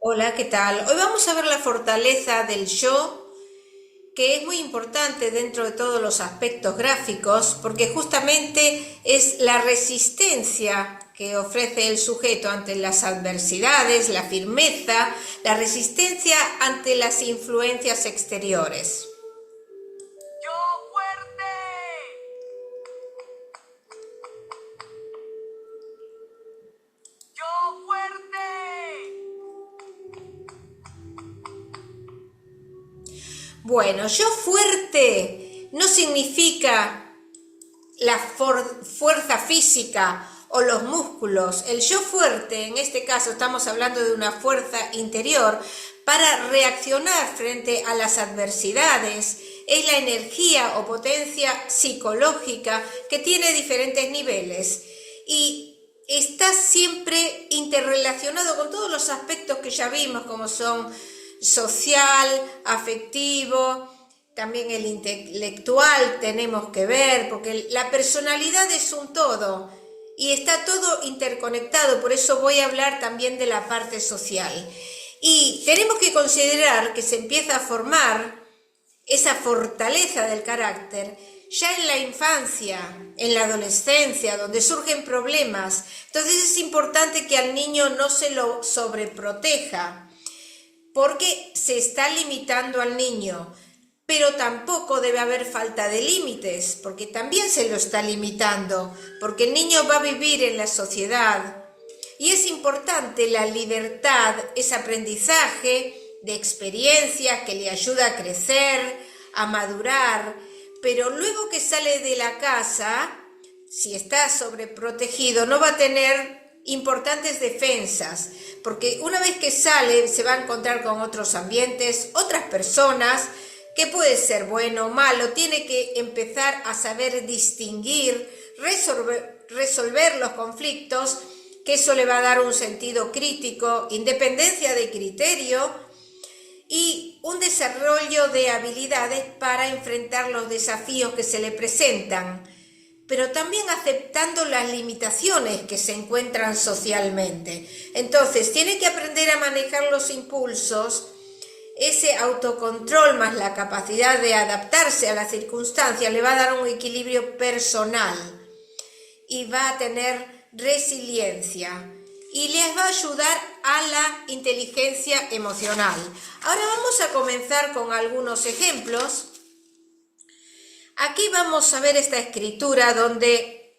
Hola, ¿qué tal? Hoy vamos a ver la fortaleza del yo, que es muy importante dentro de todos los aspectos gráficos, porque justamente es la resistencia que ofrece el sujeto ante las adversidades, la firmeza, la resistencia ante las influencias exteriores. Yo fuerte. Yo fuerte. Bueno, yo fuerte no significa la fuerza física o los músculos. El yo fuerte, en este caso estamos hablando de una fuerza interior para reaccionar frente a las adversidades. Es la energía o potencia psicológica que tiene diferentes niveles y está siempre interrelacionado con todos los aspectos que ya vimos, como son social, afectivo, también el intelectual tenemos que ver, porque la personalidad es un todo y está todo interconectado, por eso voy a hablar también de la parte social. Y tenemos que considerar que se empieza a formar esa fortaleza del carácter ya en la infancia, en la adolescencia, donde surgen problemas. Entonces es importante que al niño no se lo sobreproteja, porque se está limitando al niño, pero tampoco debe haber falta de límites, porque también se lo está limitando, porque el niño va a vivir en la sociedad y es importante la libertad, ese aprendizaje de experiencias que le ayuda a crecer, a madurar, pero luego que sale de la casa, si está sobreprotegido, no va a tener importantes defensas, porque una vez que sale se va a encontrar con otros ambientes, otras personas, que puede ser bueno o malo, tiene que empezar a saber distinguir, resolver los conflictos, que eso le va a dar un sentido crítico, independencia de criterio y un desarrollo de habilidades para enfrentar los desafíos que se le presentan, pero también aceptando las limitaciones que se encuentran socialmente. Entonces, tiene que aprender a manejar los impulsos, ese autocontrol más la capacidad de adaptarse a las circunstancias le va a dar un equilibrio personal y va a tener resiliencia y les va a ayudar a la inteligencia emocional. Ahora vamos a comenzar con algunos ejemplos. Aquí vamos a ver esta escritura donde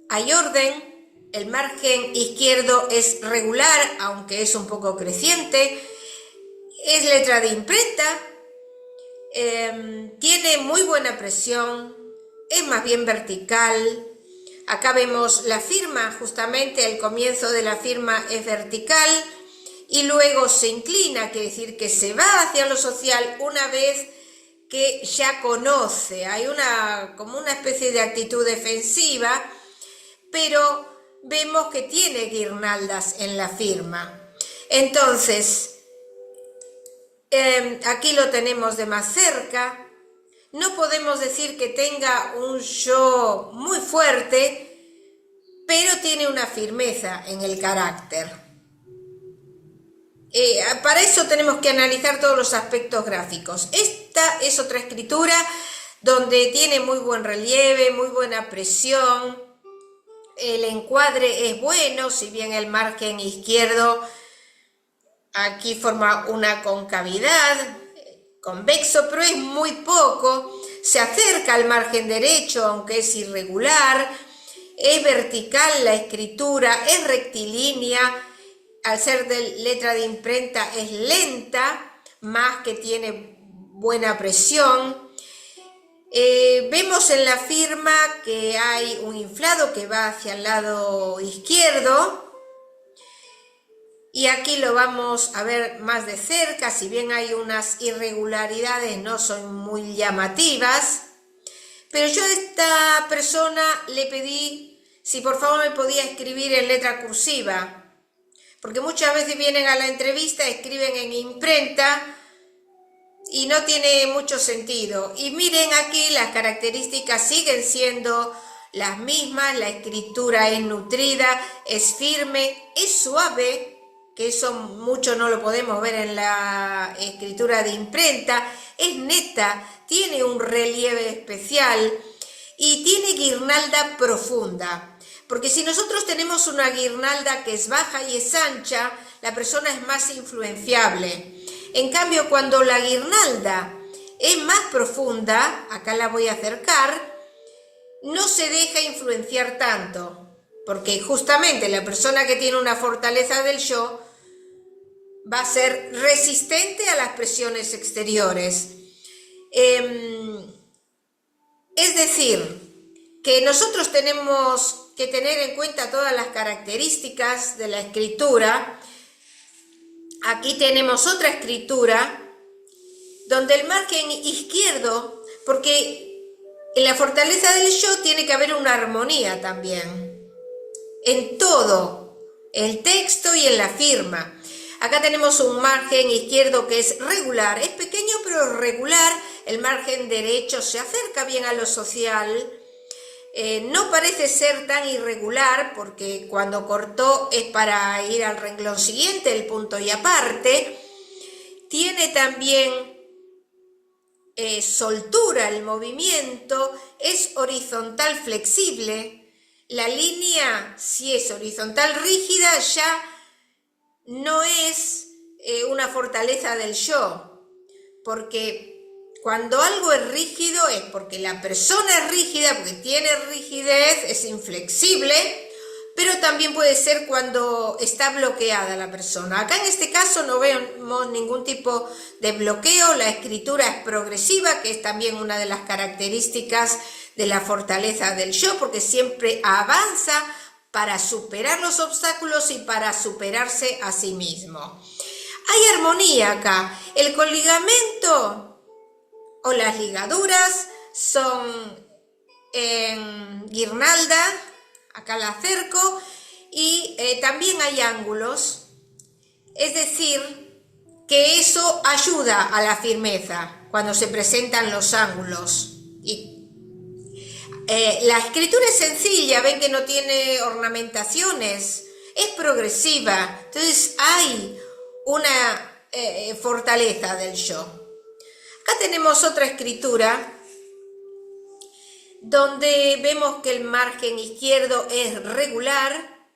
hay orden, el margen izquierdo es regular, aunque es un poco creciente, es letra de imprenta, tiene muy buena presión, es más bien vertical. Acá vemos la firma, justamente el comienzo de la firma es vertical y luego se inclina, quiere decir que se va hacia lo social una vez que ya conoce. Hay como una especie de actitud defensiva, pero vemos que tiene guirnaldas en la firma. Entonces, aquí lo tenemos de más cerca. No podemos decir que tenga un yo muy fuerte, pero tiene una firmeza en el carácter. Para eso tenemos que analizar todos los aspectos gráficos. Esta es otra escritura donde tiene muy buen relieve, muy buena presión, el encuadre es bueno, si bien el margen izquierdo aquí forma una concavidad, convexo, pero es muy poco, se acerca al margen derecho, aunque es irregular, es vertical la escritura, es rectilínea, al ser de letra de imprenta es lenta, más que tiene buena presión. Vemos en la firma que hay un inflado que va hacia el lado izquierdo, y aquí lo vamos a ver más de cerca, si bien hay unas irregularidades, no son muy llamativas, pero yo a esta persona le pedí si por favor me podía escribir en letra cursiva, porque muchas veces vienen a la entrevista, escriben en imprenta y no tiene mucho sentido. Y miren aquí, las características siguen siendo las mismas, la escritura es nutrida, es firme, es suave, que eso mucho no lo podemos ver en la escritura de imprenta, es neta, tiene un relieve especial y tiene guirnalda profunda. Porque si nosotros tenemos una guirnalda que es baja y es ancha, la persona es más influenciable. En cambio, cuando la guirnalda es más profunda, acá la voy a acercar, no se deja influenciar tanto, porque justamente la persona que tiene una fortaleza del yo va a ser resistente a las presiones exteriores. Es decir, que nosotros tenemos que tener en cuenta todas las características de la escritura. Aquí tenemos otra escritura donde el margen izquierdo, porque en la fortaleza del yo tiene que haber una armonía también, en todo, el texto y en la firma. Acá tenemos un margen izquierdo que es regular, es pequeño pero regular, el margen derecho se acerca bien a lo social, no parece ser tan irregular porque cuando cortó es para ir al renglón siguiente, el punto y aparte. Tiene también soltura el movimiento, es horizontal flexible. La línea, si es horizontal rígida, ya no es una fortaleza del yo, porque cuando algo es rígido es porque la persona es rígida, porque tiene rigidez, es inflexible, pero también puede ser cuando está bloqueada la persona. Acá en este caso no vemos ningún tipo de bloqueo, la escritura es progresiva, que es también una de las características de la fortaleza del yo, porque siempre avanza para superar los obstáculos y para superarse a sí mismo. Hay armonía acá, el coligamento o las ligaduras son en guirnalda, acá la acerco, y también hay ángulos, es decir, que eso ayuda a la firmeza cuando se presentan los ángulos. La escritura es sencilla, ven que no tiene ornamentaciones, es progresiva, entonces hay una fortaleza del yo. Acá tenemos otra escritura donde vemos que el margen izquierdo es regular,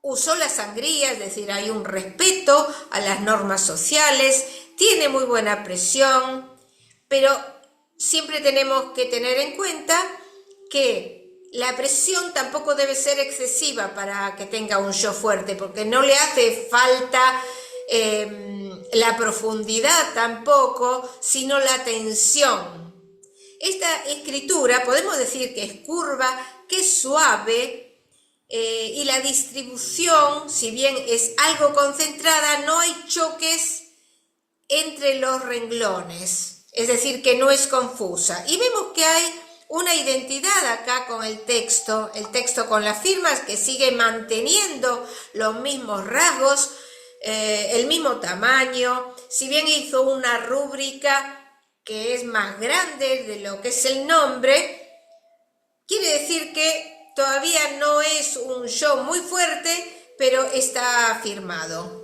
usó la sangría, es decir, hay un respeto a las normas sociales, tiene muy buena presión, pero siempre tenemos que tener en cuenta que la presión tampoco debe ser excesiva para que tenga un yo fuerte, porque no le hace falta la profundidad tampoco, sino la tensión. Esta escritura podemos decir que es curva, que es suave, y la distribución, si bien es algo concentrada, no hay choques entre los renglones, es decir, que no es confusa. Y vemos que hay una identidad acá con el texto con las firmas que sigue manteniendo los mismos rasgos, el mismo tamaño, si bien hizo una rúbrica que es más grande de lo que es el nombre, quiere decir que todavía no es un yo muy fuerte, pero está firmado.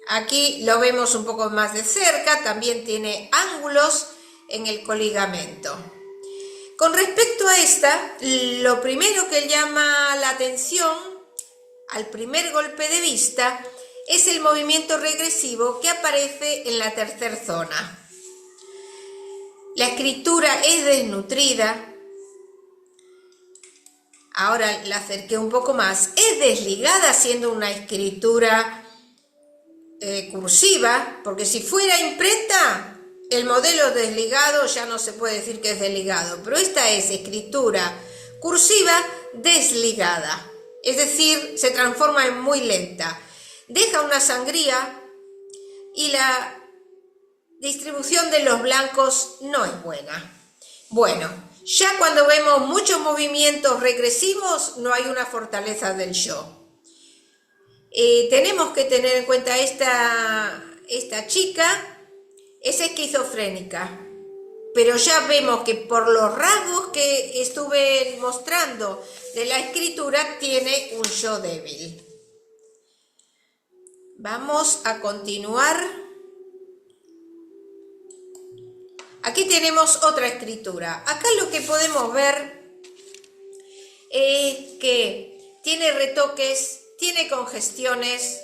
Aquí lo vemos un poco más de cerca, también tiene ángulos en el coligamento. Con respecto a esta, lo primero que llama la atención al primer golpe de vista es el movimiento regresivo que aparece en la tercera zona. La escritura es desnutrida, ahora la acerqué un poco más, es desligada siendo una escritura cursiva, porque si fuera imprenta, el modelo desligado ya no se puede decir que es desligado, pero esta es escritura cursiva desligada, es decir, se transforma en muy lenta, deja una sangría y la distribución de los blancos no es buena. Bueno, ya cuando vemos muchos movimientos regresivos no hay una fortaleza del yo. Tenemos que tener en cuenta esta chica es esquizofrénica. pero ya vemos que por los rasgos que estuve mostrando de la escritura tiene un yo débil. Vamos a continuar. Aquí tenemos otra escritura. Acá lo que podemos ver es que tiene retoques, tiene congestiones,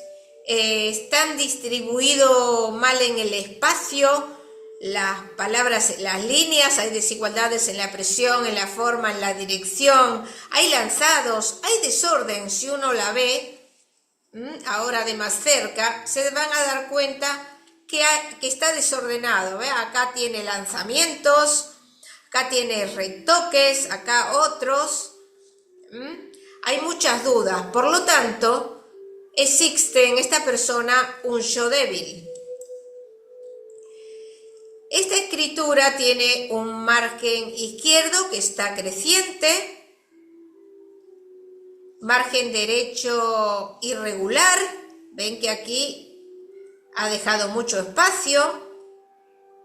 están distribuidos mal en el espacio, las palabras, las líneas, hay desigualdades en la presión, en la forma, en la dirección, hay lanzados, hay desorden. Si uno la ve ahora de más cerca, se van a dar cuenta que está desordenado. ¿Ve? Acá tiene lanzamientos, acá tiene retoques, acá otros. Hay muchas dudas, por lo tanto, existe en esta persona un yo débil. Esta escritura tiene un margen izquierdo que está creciente, margen derecho irregular, ven que aquí ha dejado mucho espacio,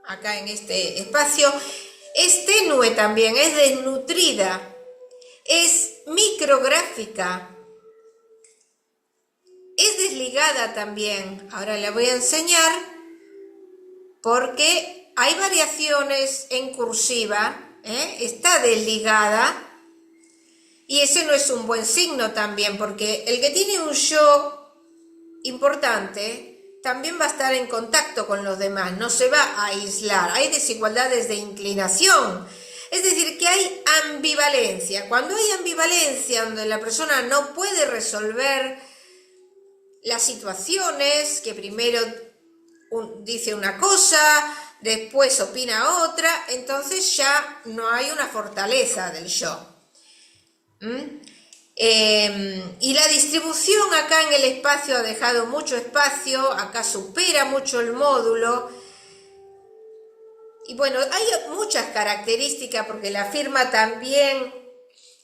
acá en este espacio, es tenue también, es desnutrida, es micrográfica, es desligada también. Ahora la voy a enseñar porque hay variaciones en cursiva, está desligada y ese no es un buen signo también, porque el que tiene un yo importante también va a estar en contacto con los demás, no se va a aislar, hay desigualdades de inclinación. Es decir, que hay ambivalencia. Cuando hay ambivalencia, donde la persona no puede resolver las situaciones, que primero dice una cosa, después opina otra, entonces ya no hay una fortaleza del yo. Y la distribución acá en el espacio ha dejado mucho espacio, acá supera mucho el módulo. Y bueno, hay muchas características porque la firma también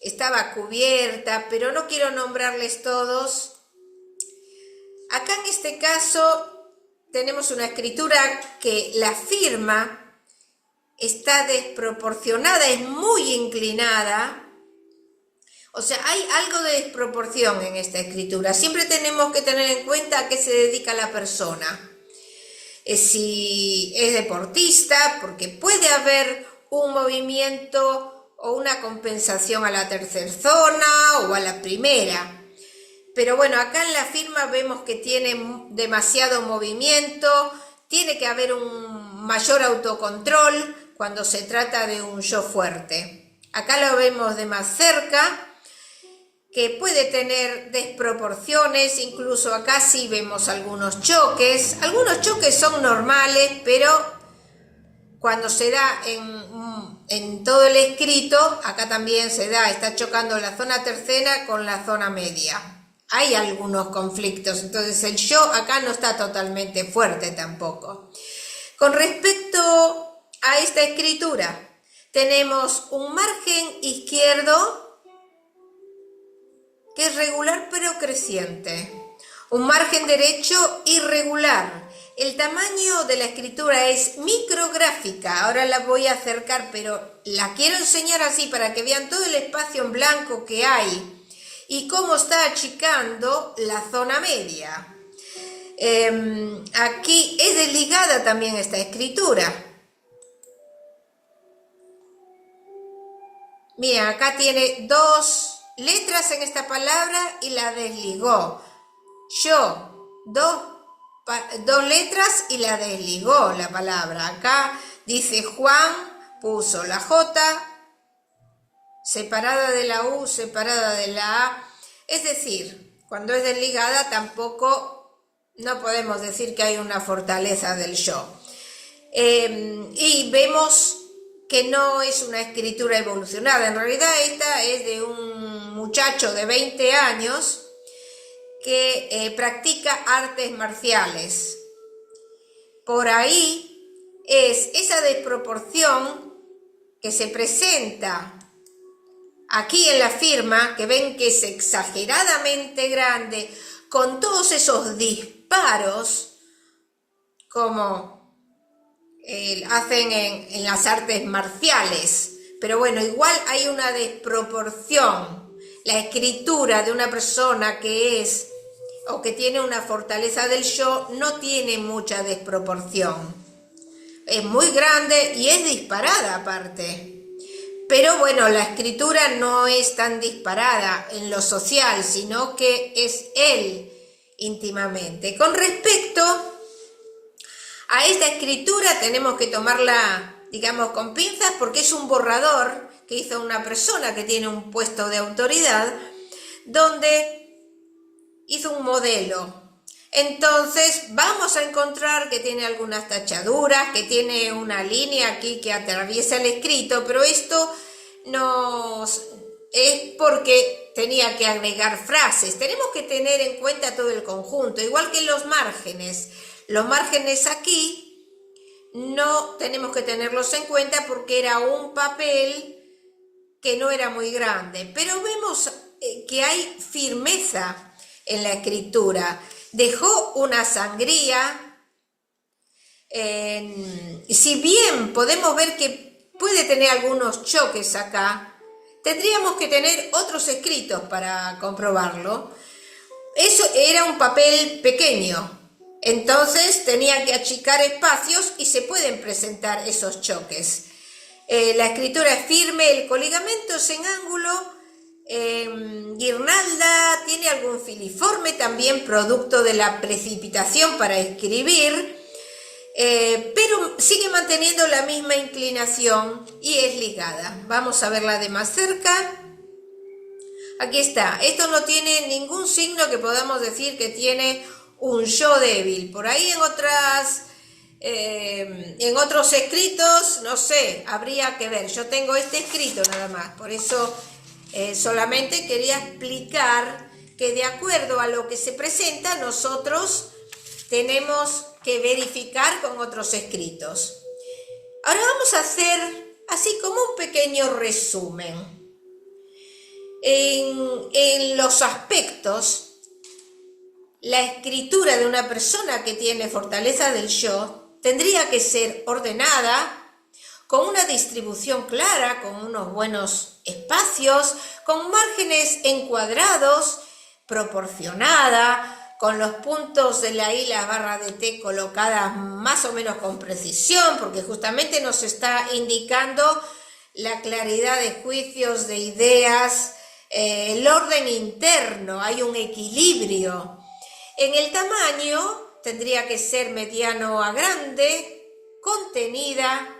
estaba cubierta, pero no quiero nombrarles todos. Acá en este caso tenemos una escritura que la firma está desproporcionada, es muy inclinada. O sea, hay algo de desproporción en esta escritura. Siempre tenemos que tener en cuenta a qué se dedica la persona. Si es deportista, porque puede haber un movimiento o una compensación a la tercera zona o a la primera. Pero bueno, acá en la firma vemos que tiene demasiado movimiento, tiene que haber un mayor autocontrol cuando se trata de un yo fuerte. Acá lo vemos de más cerca, que puede tener desproporciones, incluso acá sí vemos algunos choques. Algunos choques son normales, pero cuando se da en todo el escrito, acá también se da, está chocando la zona tercera con la zona media. Hay algunos conflictos, entonces el yo acá no está totalmente fuerte tampoco. Con respecto a esta escritura, tenemos un margen izquierdo que es regular pero creciente, un margen derecho irregular. El tamaño de la escritura es micrográfica, ahora la voy a acercar, pero la quiero enseñar así para que vean todo el espacio en blanco que hay y cómo está achicando la zona media. Aquí es desligada también esta escritura. Mira, acá tiene dos letras en esta palabra y la desligó. Yo, dos letras y la desligó la palabra. Acá dice Juan, puso la J, separada de la U, separada de la A. Es decir, cuando es desligada tampoco no podemos decir que hay una fortaleza del yo. Y vemos que no es una escritura evolucionada. En realidad esta es de un muchacho de 20 años que practica artes marciales. Por ahí es esa desproporción que se presenta aquí en la firma, que ven que es exageradamente grande, con todos esos disparos, como hacen en las artes marciales. Pero bueno, igual hay una desproporción. La escritura de una persona que es o que tiene una fortaleza del yo no tiene mucha desproporción. Es muy grande y es disparada aparte. Pero bueno, la escritura no es tan disparada en lo social, sino que es él íntimamente. Con respecto a esta escritura tenemos que tomarla, digamos, con pinzas, porque es un borrador que hizo una persona que tiene un puesto de autoridad, donde hizo un modelo. Entonces vamos a encontrar que tiene algunas tachaduras, que tiene una línea aquí que atraviesa el escrito, pero esto no es porque tenía que agregar frases. Tenemos que tener en cuenta todo el conjunto, igual que los márgenes. Los márgenes aquí no tenemos que tenerlos en cuenta porque era un papel que no era muy grande, pero vemos que hay firmeza en la escritura. Dejó una sangría, si bien podemos ver que puede tener algunos choques acá, tendríamos que tener otros escritos para comprobarlo. Eso era un papel pequeño, entonces tenía que achicar espacios y se pueden presentar esos choques. La escritura es firme, el coligamento es en ángulo, guirnalda, tiene algún filiforme, también producto de la precipitación para escribir, pero sigue manteniendo la misma inclinación y es ligada. Vamos a verla de más cerca. Aquí está. Esto no tiene ningún signo que podamos decir que tiene un yo débil. Por ahí en otros escritos, no sé, habría que ver. Yo tengo este escrito nada más, por eso solamente quería explicar que de acuerdo a lo que se presenta, nosotros tenemos que verificar con otros escritos. Ahora vamos a hacer así como un pequeño resumen. En los aspectos, la escritura de una persona que tiene fortaleza del yo tendría que ser ordenada, con una distribución clara, con unos buenos espacios, con márgenes encuadrados, proporcionada, con los puntos de la I y la barra de T colocadas más o menos con precisión, porque justamente nos está indicando la claridad de juicios, de ideas, el orden interno, hay un equilibrio. En el tamaño tendría que ser mediano a grande, contenida,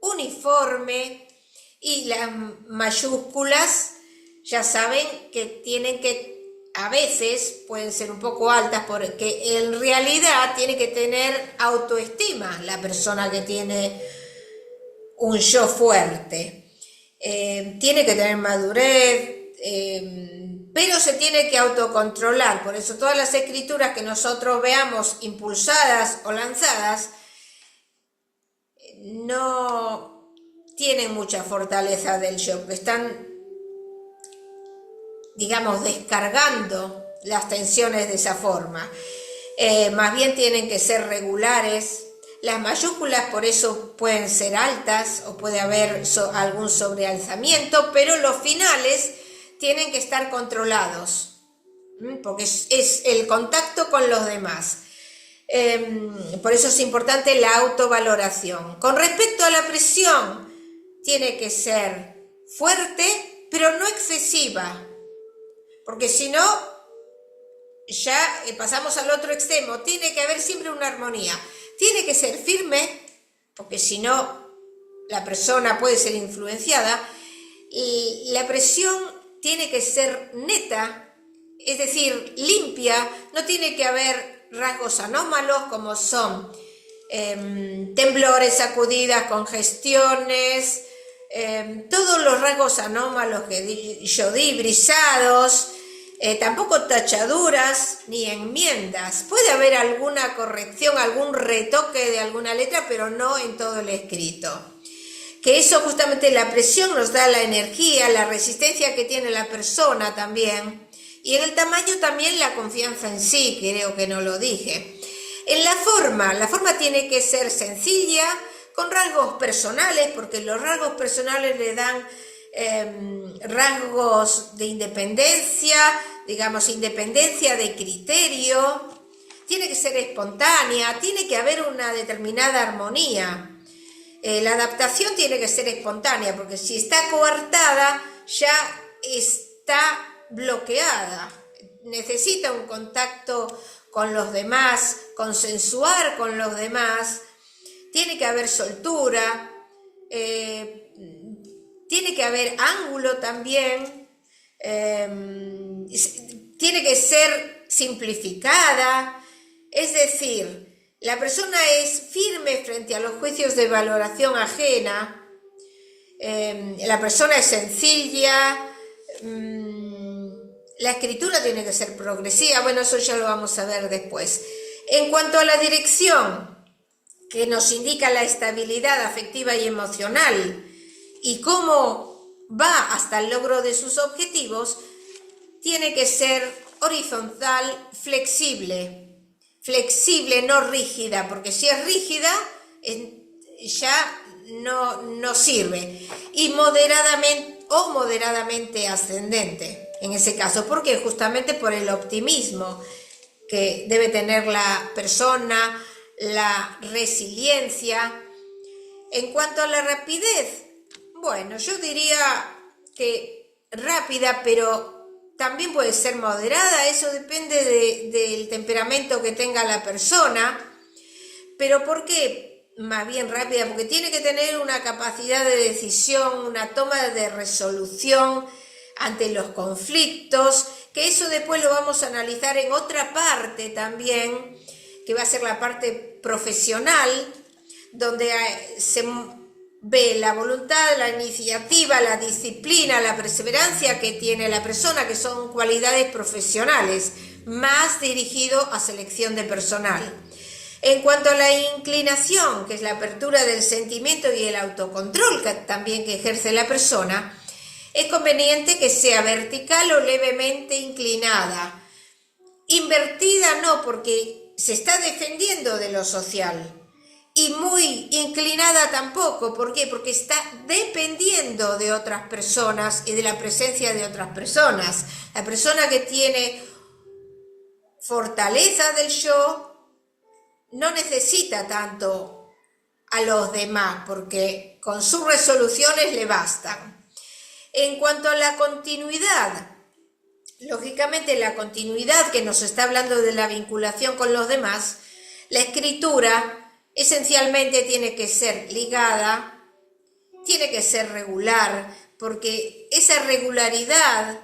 uniforme, y las mayúsculas ya saben que tienen que, a veces pueden ser un poco altas, porque en realidad tiene que tener autoestima la persona que tiene un yo fuerte. Tiene que tener madurez, pero se tiene que autocontrolar. Por eso todas las escrituras que nosotros veamos impulsadas o lanzadas no tienen mucha fortaleza del yo, porque están, digamos, descargando las tensiones de esa forma. Más bien tienen que ser regulares. Las mayúsculas por eso pueden ser altas o puede haber algún sobrealzamiento, pero los finales tienen que estar controlados, porque es el contacto con los demás. Por eso es importante la autovaloración. Con respecto a la presión, tiene que ser fuerte, pero no excesiva, porque si no, ya pasamos al otro extremo. Tiene que haber siempre una armonía. Tiene que ser firme, porque si no, la persona puede ser influenciada. Y la presión tiene que ser neta, es decir, limpia. No tiene que haber rasgos anómalos como son temblores, sacudidas, congestiones, todos los rasgos anómalos que yo di, brisados, tampoco tachaduras ni enmiendas. Puede haber alguna corrección, algún retoque de alguna letra, pero no en todo el escrito. Que eso justamente, la presión nos da la energía, la resistencia que tiene la persona también. Y en el tamaño también la confianza en sí, creo que no lo dije. En la forma tiene que ser sencilla, con rasgos personales, porque los rasgos personales le dan rasgos de independencia, digamos, independencia de criterio, tiene que ser espontánea, tiene que haber una determinada armonía. La adaptación tiene que ser espontánea, porque si está coartada ya está bloqueada, necesita un contacto con los demás, consensuar con los demás, tiene que haber soltura, tiene que haber ángulo también, tiene que ser simplificada, es decir, la persona es firme frente a los juicios de valoración ajena, la persona es sencilla, la escritura tiene que ser progresiva, bueno, eso ya lo vamos a ver después. En cuanto a la dirección, que nos indica la estabilidad afectiva y emocional y cómo va hasta el logro de sus objetivos, tiene que ser horizontal, flexible, no rígida, porque si es rígida ya no sirve, y moderadamente ascendente en ese caso, porque justamente por el optimismo que debe tener la persona, la resiliencia. En cuanto a la rapidez, bueno, yo diría que rápida, pero también puede ser moderada, eso depende del temperamento que tenga la persona. ¿Pero por qué más bien rápida? Porque tiene que tener una capacidad de decisión, una toma de resolución ante los conflictos, que eso después lo vamos a analizar en otra parte también, que va a ser la parte profesional, donde se ve la voluntad, la iniciativa, la disciplina, la perseverancia que tiene la persona, que son cualidades profesionales, más dirigido a selección de personal. En cuanto a la inclinación, que es la apertura del sentimiento y el autocontrol también que ejerce la persona, es conveniente que sea vertical o levemente inclinada. Invertida no, porque se está defendiendo de lo social. Y muy inclinada tampoco. ¿Por qué? Porque está dependiendo de otras personas y de la presencia de otras personas. La persona que tiene fortaleza del yo no necesita tanto a los demás, porque con sus resoluciones le bastan. En cuanto a la continuidad, lógicamente la continuidad que nos está hablando de la vinculación con los demás, la escritura esencialmente tiene que ser ligada, tiene que ser regular, porque esa regularidad,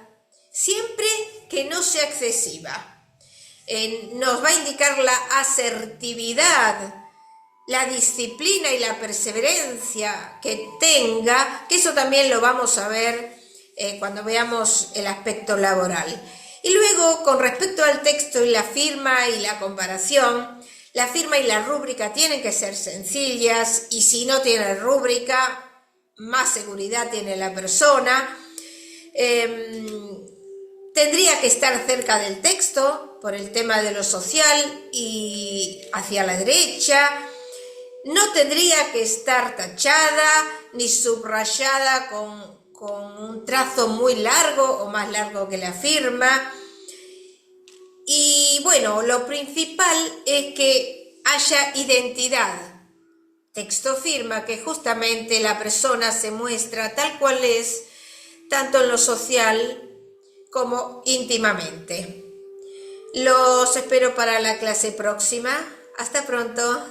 siempre que no sea excesiva, nos va a indicar la asertividad, la disciplina y la perseverancia que tenga, que eso también lo vamos a ver cuando veamos el aspecto laboral. Y luego, con respecto al texto y la firma y la comparación, la firma y la rúbrica tienen que ser sencillas, y si no tiene rúbrica, más seguridad tiene la persona. Tendría que estar cerca del texto por el tema de lo social y hacia la derecha. No tendría que estar tachada ni subrayada con un trazo muy largo o más largo que la firma. Y bueno, lo principal es que haya identidad. Texto firma, que justamente la persona se muestra tal cual es, tanto en lo social como íntimamente. Los espero para la clase próxima. Hasta pronto.